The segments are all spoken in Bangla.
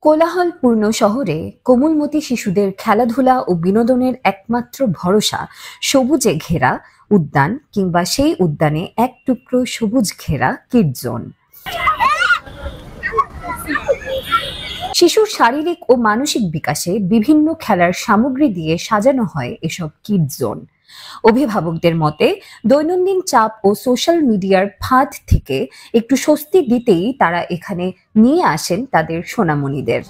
কোলাহলপূর্ণ শহরে কোমলমতি শিশুদের খেলাধুলা ও বিনোদনের একমাত্র ভরসা সবুজে ঘেরা উদ্যান কিংবা সেই উদ্যানে এক টুকরো সবুজ ঘেরা কিড জোন। শিশুর শারীরিক ও মানসিক বিকাশে বিভিন্ন খেলার সামগ্রী দিয়ে সাজানো হয় এসব কিড জোন। অভিভাবকদের মতে দৈনন্দিন চাপ ও সোশ্যাল মিডিয়ার ফাঁদ থেকে একটু স্বস্তি দিতেই তারা এখানে নিয়ে আসেন তাদের সোনামণিদের।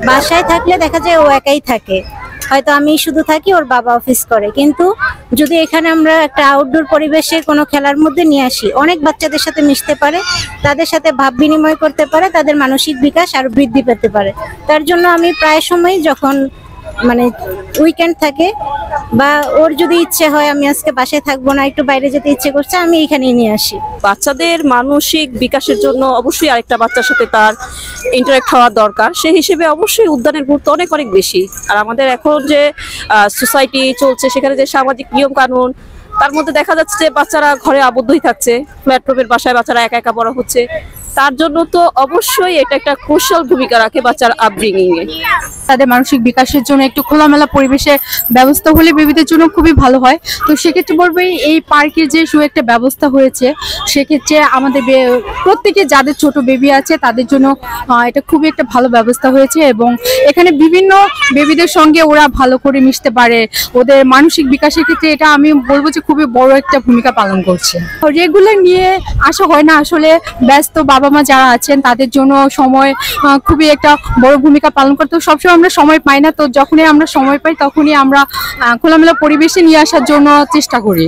বাসায় থাকলে দেখা যায় ও একাই থাকে, হয়তো আমি শুধু থাকি, ওর বাবা অফিস করে, কিন্তু যদি এখানে আমরা একটা আউটডোর পরিবেশে কোনো খেলার মধ্যে নিয়ে আসি, অনেক বাচ্চাদের সাথে মিশতে পারে, তাদের সাথে ভাব বিনিময় করতে পারে, তাদের মানসিক বিকাশ আরো বৃদ্ধি পেতে পারে। তার জন্য আমি প্রায় সময় যখন উইকেন্ড থাকে বা ওর যদি ইচ্ছে হয় আমি আজকে বাসায় থাকবো না, একটু বাইরে যেতে ইচ্ছে করছে, আমি এখানেই নিয়ে আসি। বাচ্চাদের মানসিক বিকাশের জন্য অবশ্যই আরেকটা বাচ্চার সাথে তার ইন্টারেক্ট হওয়া দরকার, সেই হিসেবে অবশ্যই উদ্যানের গুরুত্ব অনেক অনেক বেশি। আর আমাদের এখন যে সোসাইটি চলছে, সেখানে যে সামাজিক নিয়ম কানুন, তার মধ্যে দেখা যাচ্ছে যে বাচ্চারা ঘরে আবদ্ধই থাকছে, ফ্ল্যাটপ্রুফের বাসায় বাচ্চারা একা একা বড় হচ্ছে। তার জন্য তো অবশ্যই এটা একটা ক্রুশাল ভূমিকা রাখে বাচ্চার আপব্রিঙ্গিং এ। তাদের মানসিক বিকাশের জন্য একটু খোলামেলা পরিবেশের ব্যবস্থা হলে বেবিদের জন্য খুবই ভালো হয়। তো সেক্ষেত্রে বলবো এই পার্কের যে একটা ব্যবস্থা হয়েছে, সেক্ষেত্রে আমাদের প্রত্যেকে যাদের ছোট বেবি আছে তাদের জন্য এটা খুবই একটা ভালো ব্যবস্থা হয়েছে, এবং এখানে বিভিন্ন বেবিদের সঙ্গে ওরা ভালো করে মিশতে পারে। ওদের মানসিক বিকাশের ক্ষেত্রে এটা আমি বলবো যে খুবই বড় একটা ভূমিকা পালন করছে। রেগুলার নিয়ে আসা হয় না, আসলে ব্যস্ত বাবা মা যারা আছেন তাদের জন্য সময় খুবই একটা বড় ভূমিকা পালন করতে সবসময় আমরা সময় পাই না। তো যখনই আমরা সময় পাই তখনই আমরা খোলামেলা পরিবেশে নিয়ে আসার জন্য চেষ্টা করি।